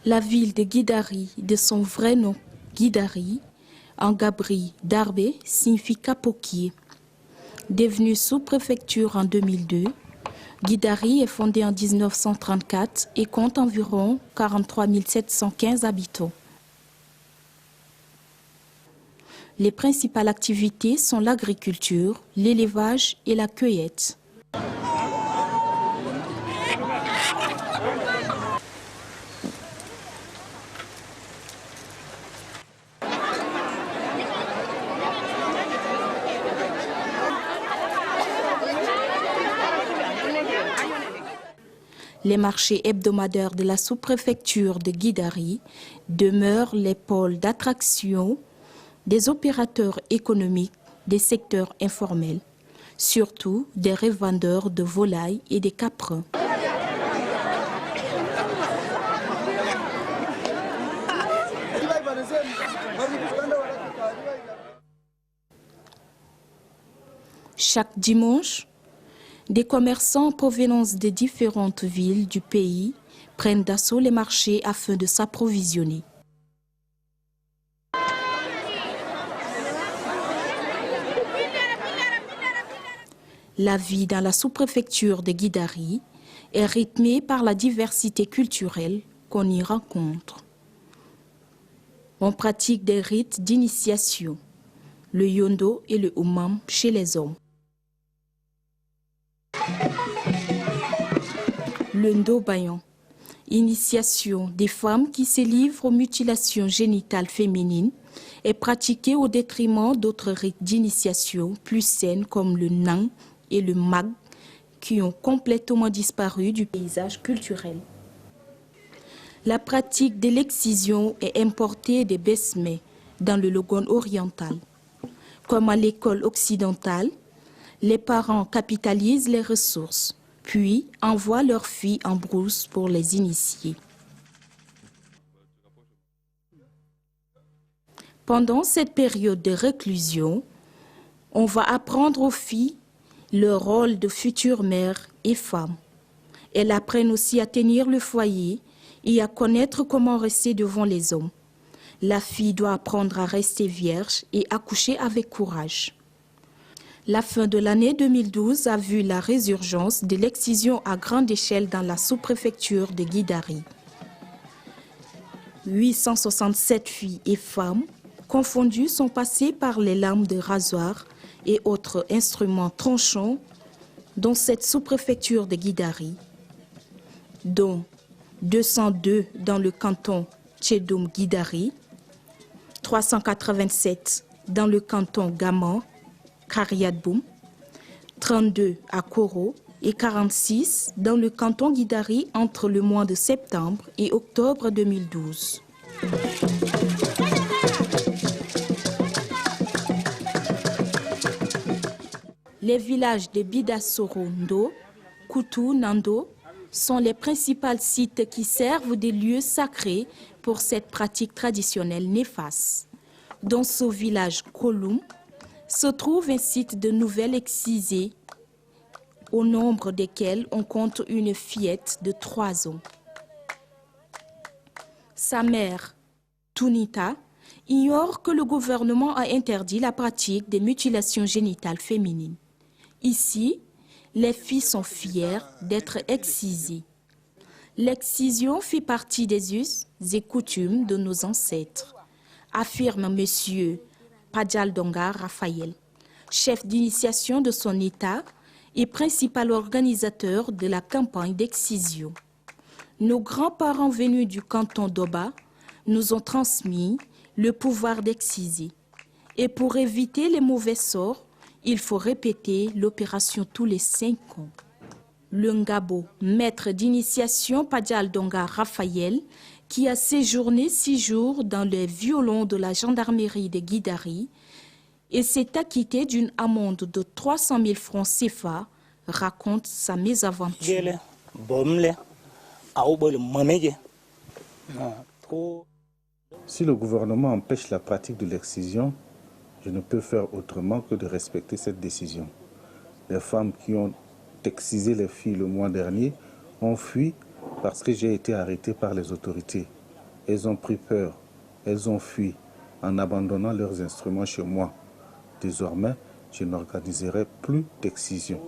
La ville de Guidari, de son vrai nom Guidari, en gabri d'Arbe, signifie capoquier. Devenue sous-préfecture en 2002, Guidari est fondée en 1934 et compte environ 43 715 habitants. Les principales activités sont l'agriculture, l'élevage et la cueillette. Les marchés hebdomadaires de la sous-préfecture de Guidari demeurent les pôles d'attraction des opérateurs économiques des secteurs informels, surtout des revendeurs de volailles et des caprins. Chaque dimanche, des commerçants en provenance des différentes villes du pays prennent d'assaut les marchés afin de s'approvisionner. La vie dans la sous-préfecture de Guidari est rythmée par la diversité culturelle qu'on y rencontre. On pratique des rites d'initiation, le yondo et le oumam chez les hommes. Le ndobayan, initiation des femmes qui se livrent aux mutilations génitales féminines, est pratiquée au détriment d'autres rites d'initiation plus saines comme le nang et le mag, qui ont complètement disparu du paysage culturel. La pratique de l'excision est importée des Besmé dans le Logone oriental. Comme à l'école occidentale, les parents capitalisent les ressources, puis envoient leurs filles en brousse pour les initier. Pendant cette période de réclusion, on va apprendre aux filles leur rôle de futures mères et femmes. Elles apprennent aussi à tenir le foyer et à connaître comment rester devant les hommes. La fille doit apprendre à rester vierge et accoucher avec courage. La fin de l'année 2012 a vu la résurgence de l'excision à grande échelle dans la sous-préfecture de Guidari. 867 filles et femmes confondues sont passées par les lames de rasoir et autres instruments tranchants dans cette sous-préfecture de Guidari, dont 202 dans le canton Tchedoum-Guidari, 387 dans le canton Gaman, Kariadboum, 32 à Koro et 46 dans le canton Guidari entre le mois de septembre et octobre 2012. Les villages de Bidasoro Ndo, Koutou Nando sont les principaux sites qui servent des lieux sacrés pour cette pratique traditionnelle néfaste. Dans ce village Koloum se trouve un site de nouvelles excisées, au nombre desquels on compte une fillette de 3 ans. Sa mère, Tunita, ignore que le gouvernement a interdit la pratique des mutilations génitales féminines. Ici, les filles sont fières d'être excisées. L'excision fit partie des us et coutumes de nos ancêtres, affirme M. Padjal Donga Raphaël, chef d'initiation de son État et principal organisateur de la campagne d'excision. Nos grands-parents venus du canton d'Oba nous ont transmis le pouvoir d'exciser. Et pour éviter les mauvais sorts, il faut répéter l'opération tous les 5 ans. Le Ngabo, maître d'initiation Padjal Donga Raphaël, qui a séjourné 6 jours dans les violons de la gendarmerie de Guidari et s'est acquitté d'une amende de 300 000 francs CFA, raconte sa mésaventure. Si le gouvernement empêche la pratique de l'excision, je ne peux faire autrement que de respecter cette décision. Les femmes qui ont excisé les filles le mois dernier ont fui parce que j'ai été arrêté par les autorités. Elles ont pris peur, elles ont fui en abandonnant leurs instruments chez moi. Désormais, je n'organiserai plus d'excision.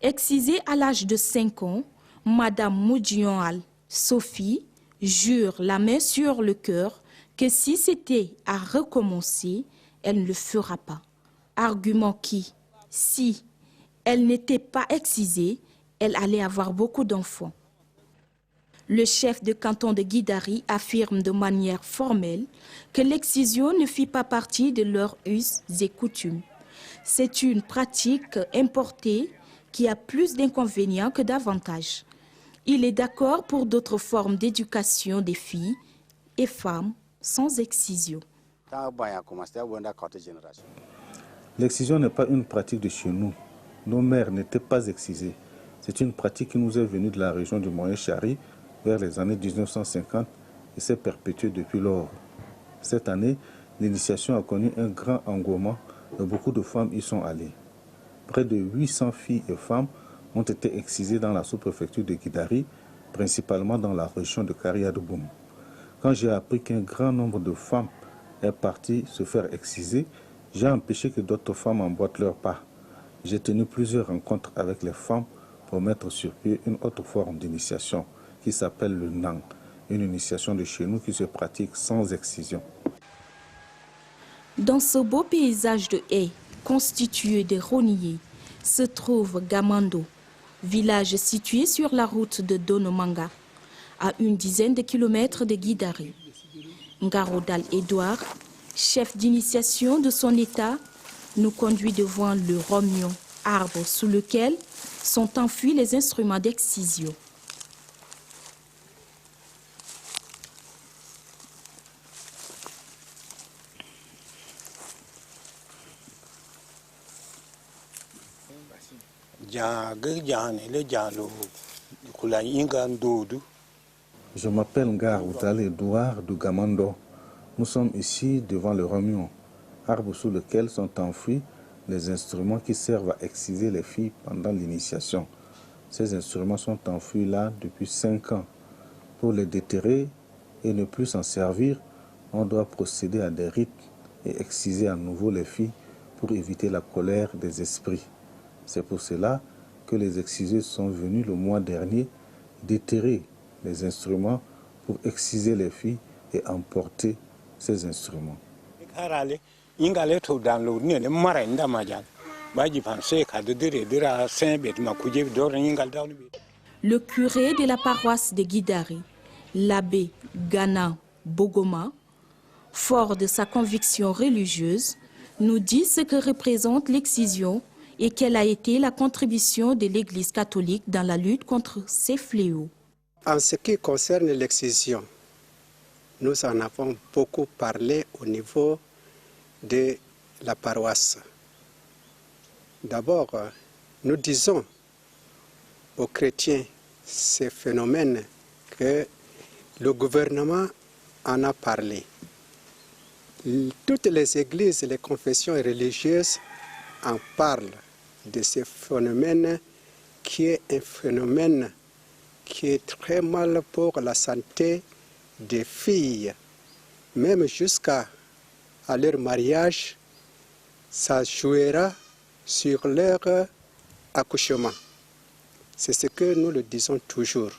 Excisée à l'âge de 5 ans, Madame Moudjional Sophie jure la main sur le cœur que si c'était à recommencer, elle ne le fera pas. Argument qui, si elle n'était pas excisée, elle allait avoir beaucoup d'enfants. Le chef de canton de Guidari affirme de manière formelle que l'excision ne fit pas partie de leurs us et coutumes. C'est une pratique importée qui a plus d'inconvénients que d'avantages. Il est d'accord pour d'autres formes d'éducation des filles et femmes sans excision. L'excision n'est pas une pratique de chez nous. Nos mères n'étaient pas excisées. C'est une pratique qui nous est venue de la région du Moyen-Chari vers les années 1950 et s'est perpétuée depuis lors. Cette année, l'initiation a connu un grand engouement et beaucoup de femmes y sont allées. Près de 800 filles et femmes ont été excisées dans la sous-préfecture de Guidari, principalement dans la région de Kariadoboum. Quand j'ai appris qu'un grand nombre de femmes est parti se faire exciser, j'ai empêché que d'autres femmes emboîtent leur pas. J'ai tenu plusieurs rencontres avec les femmes pour mettre sur pied une autre forme d'initiation qui s'appelle le Nang, une initiation de chez nous qui se pratique sans excision. Dans ce beau paysage de haies constitué de roniers se trouve Gamando, village situé sur la route de Donomanga, à une dizaine de kilomètres de Guidari. Ngarodal Edouard, chef d'initiation de son état, nous conduit devant le romion, arbre sous lequel sont enfuis les instruments d'excision. Je m'appelle Ngarodal Edouard du Gamando. Nous sommes ici devant le romion, arbre sous lequel sont enfouis les instruments qui servent à exciser les filles pendant l'initiation. Ces instruments sont enfouis là depuis 5 ans. Pour les déterrer et ne plus s'en servir, on doit procéder à des rites et exciser à nouveau les filles pour éviter la colère des esprits. C'est pour cela que les exciseurs sont venus le mois dernier déterrer les instruments pour exciser les filles et emporter ces instruments. Le curé de la paroisse de Guidari, l'abbé Gana Bogoma, fort de sa conviction religieuse, nous dit ce que représente l'excision et quelle a été la contribution de l'Église catholique dans la lutte contre ces fléaux. En ce qui concerne l'excision, nous en avons beaucoup parlé au niveau de la paroisse. D'abord, nous disons aux chrétiens ces phénomènes que le gouvernement en a parlé. Toutes les églises et les confessions religieuses en parlent de ce phénomène qui est un phénomène qui est très mal pour la santé des filles. Même jusqu'à leur mariage, ça jouera sur leur accouchement. C'est ce que nous le disons toujours.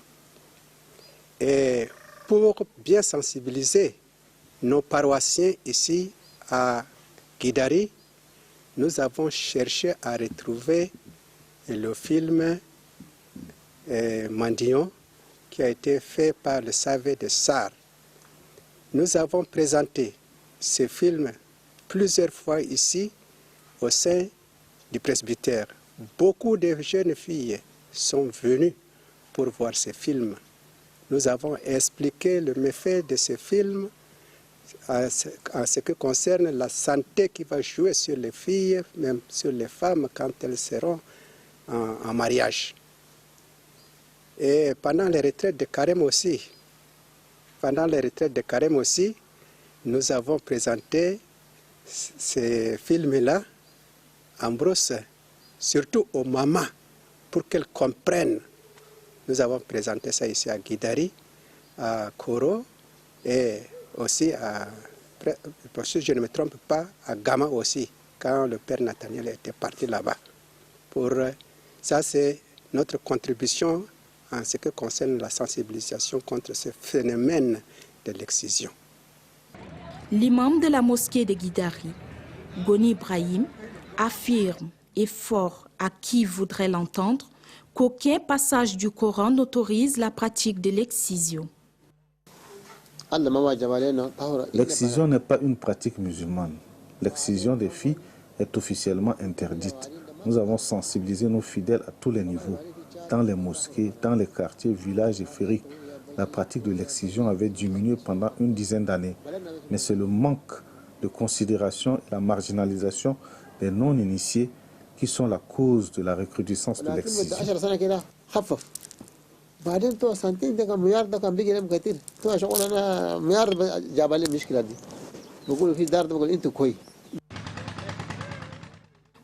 Et pour bien sensibiliser nos paroissiens ici à Guidari, nous avons cherché à retrouver le film Mandillon qui a été fait par le Savé de Sarr. Nous avons présenté ce film plusieurs fois ici au sein du presbytère. Beaucoup de jeunes filles sont venues pour voir ce film. Nous avons expliqué le méfait de ce film en ce qui concerne la santé qui va jouer sur les filles, même sur les femmes quand elles seront en mariage. Et pendant les retraites de Carême aussi, nous avons présenté ces films-là en brousse, surtout aux mamans pour qu'elles comprennent. Nous avons présenté ça ici à Guidari, à Koro et aussi si je ne me trompe pas, à Gama aussi, quand le père Nathaniel était parti là-bas. Ça, c'est notre contribution en ce qui concerne la sensibilisation contre ce phénomène de l'excision. L'imam de la mosquée de Guidari, Goni Ibrahim, affirme, et fort à qui voudrait l'entendre, qu'aucun passage du Coran n'autorise la pratique de l'excision. L'excision n'est pas une pratique musulmane. L'excision des filles est officiellement interdite. Nous avons sensibilisé nos fidèles à tous les niveaux, dans les mosquées, dans les quartiers, villages et féeriques. La pratique de l'excision avait diminué pendant une dizaine d'années, mais c'est le manque de considération et la marginalisation des non-initiés qui sont la cause de la recrudescence de l'excision.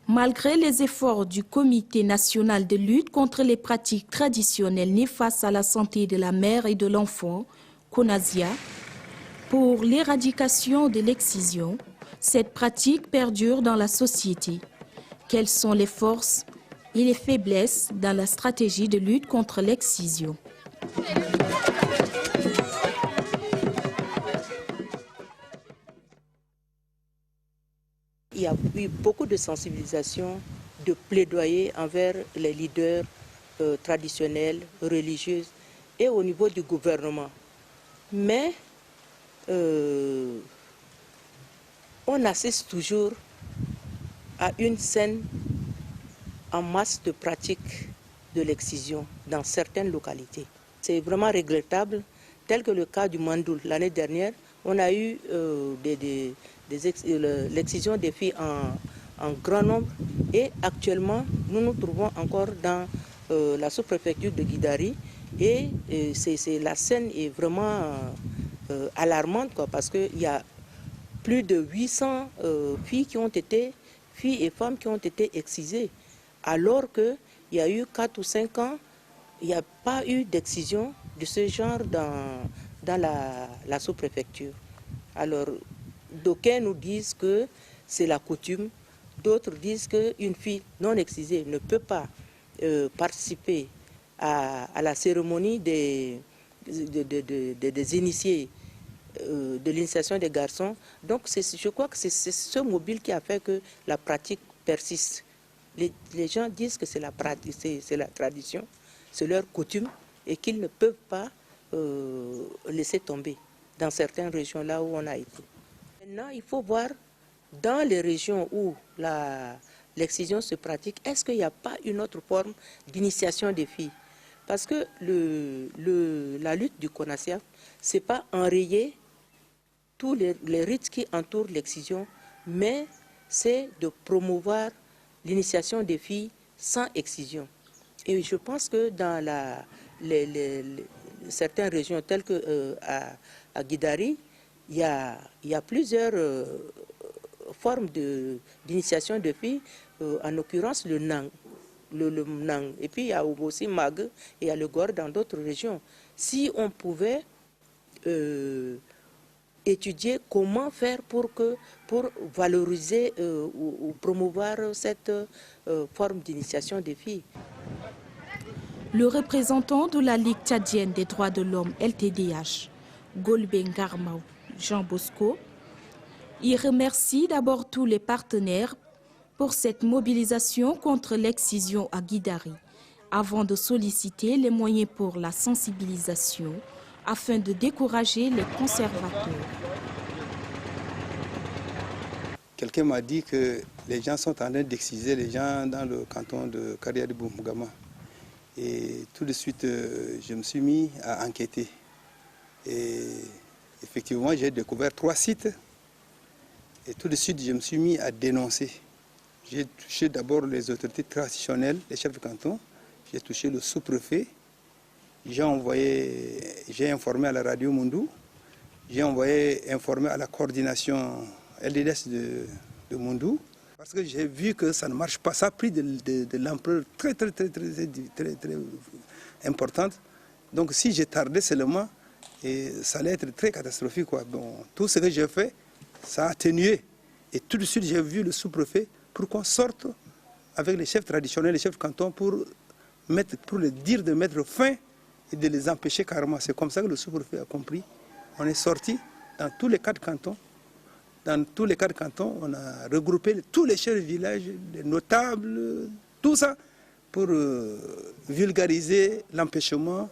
Malgré les efforts du Comité national de lutte contre les pratiques traditionnelles néfastes à la santé de la mère et de l'enfant, CONASIA, pour l'éradication de l'excision, cette pratique perdure dans la société. Quelles sont les forces et les faiblesses dans la stratégie de lutte contre l'excision? Il y a eu beaucoup de sensibilisation, de plaidoyer envers les leaders traditionnels, religieux et au niveau du gouvernement. Mais on assiste toujours à une scène en masse de pratiques de l'excision dans certaines localités. C'est vraiment regrettable, tel que le cas du Mandoul. L'année dernière, on a eu l'excision des filles en grand nombre et actuellement, nous nous trouvons encore dans la sous-préfecture de Guidari et la scène est vraiment alarmante parce qu'il y a plus de 800 filles et femmes qui ont été excisées, alors qu'il y a eu 4 ou 5 ans, il n'y a pas eu d'excision de ce genre dans la sous-préfecture. Alors, d'aucuns nous disent que c'est la coutume, d'autres disent qu'une fille non excisée ne peut pas participer à la cérémonie des initiés de l'initiation des garçons. Donc je crois que c'est ce mobile qui a fait que la pratique persiste. Les gens disent que c'est la tradition, c'est leur coutume et qu'ils ne peuvent pas laisser tomber dans certaines régions là où on a été. Maintenant, il faut voir dans les régions où l'excision se pratique, est-ce qu'il n'y a pas une autre forme d'initiation des filles? Parce que la lutte du CONASIA, ce n'est pas enrayer tous les rites qui entourent l'excision, mais c'est de promouvoir l'initiation des filles sans excision. Et je pense que dans certaines régions telles que à Guidari, il y a plusieurs formes d'initiation de filles, en l'occurrence le Nang. Le Nang. Et puis il y a aussi Mag et il y a le Gor dans d'autres régions. Si on pouvait étudier comment faire pour valoriser ou promouvoir cette forme d'initiation des filles. Le représentant de la Ligue tchadienne des droits de l'homme, LTDH, Golben Garmao Jean Bosco, il remercie d'abord tous les partenaires pour cette mobilisation contre l'excision à Guidari, avant de solliciter les moyens pour la sensibilisation afin de décourager les conservateurs. Quelqu'un m'a dit que les gens sont en train d'exciser les gens dans le canton de Kariari-Boumgama. Et tout de suite, je me suis mis à enquêter. Et effectivement, j'ai découvert 3 sites. Et tout de suite, je me suis mis à dénoncer. J'ai touché d'abord les autorités traditionnelles, les chefs de canton. J'ai touché le sous-préfet. J'ai informé à la radio Mundou. J'ai envoyé informer à la coordination LDS de Mundou. Parce que j'ai vu que ça ne marche pas. Ça a pris de l'ampleur très importante. Donc si j'ai tardé seulement, et ça allait être très catastrophique, quoi. Bon, tout ce que j'ai fait, ça a atténué. Et tout de suite, j'ai vu le sous-préfet pour qu'on sorte avec les chefs traditionnels, les chefs de canton, pour les dire de mettre fin et de les empêcher carrément. C'est comme ça que le sous-préfet a compris. On est sorti dans tous les 4 cantons. Dans tous les 4 cantons, on a regroupé tous les chefs de village, les notables, tout ça, pour vulgariser l'empêchement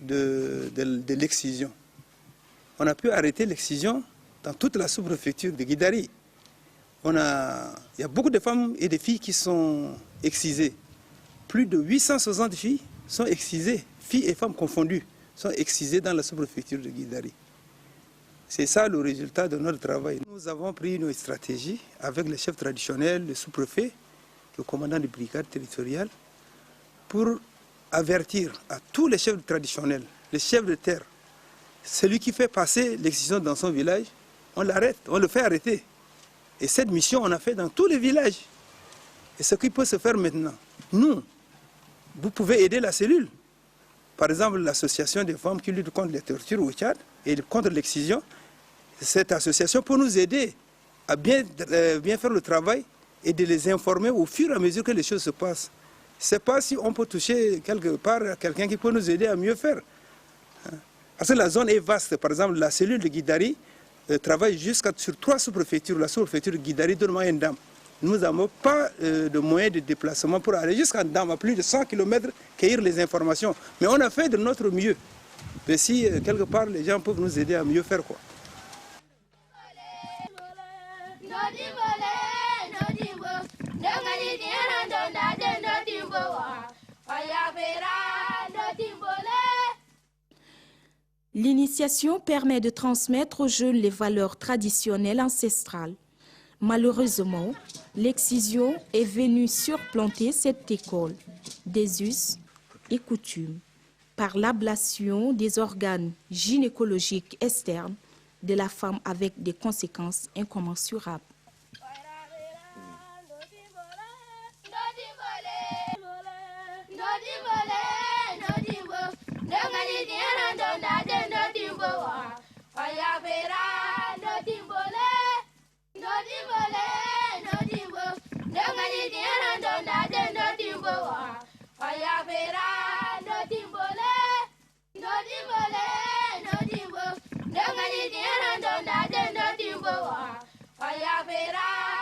de l'excision. On a pu arrêter l'excision dans toute la sous-préfecture de Guidari. Il y a beaucoup de femmes et de filles qui sont excisées. Plus de 860 filles sont excisées, filles et femmes confondues, sont excisées dans la sous-préfecture de Guidari. C'est ça le résultat de notre travail. Nous avons pris une stratégie avec les chefs traditionnels, le sous-préfet, le commandant de brigade territoriale, pour avertir à tous les chefs traditionnels, les chefs de terre, celui qui fait passer l'excision dans son village, on l'arrête, on le fait arrêter. Et cette mission, on a fait dans tous les villages. Et ce qui peut se faire maintenant, nous, vous pouvez aider la cellule. Par exemple, l'association des femmes qui luttent contre les tortures au Tchad et contre l'excision, cette association peut nous aider à bien faire le travail et de les informer au fur et à mesure que les choses se passent. Je ne sais pas si on peut toucher quelque part quelqu'un qui peut nous aider à mieux faire. Parce que la zone est vaste. Par exemple, la cellule de Guidari travaille sur 3 sous-préfectures. La sous-préfecture de Guidari donne moyen Ndam. Nous n'avons pas de moyens de déplacement pour aller jusqu'à Ndam, à plus de 100 km, cueillir les informations. Mais on a fait de notre mieux. Mais si quelque part les gens peuvent nous aider à mieux faire, quoi. L'initiation permet de transmettre aux jeunes les valeurs traditionnelles ancestrales. Malheureusement, l'excision est venue surplanter cette école des us et coutumes par l'ablation des organes gynécologiques externes de la femme avec des conséquences incommensurables. Fire,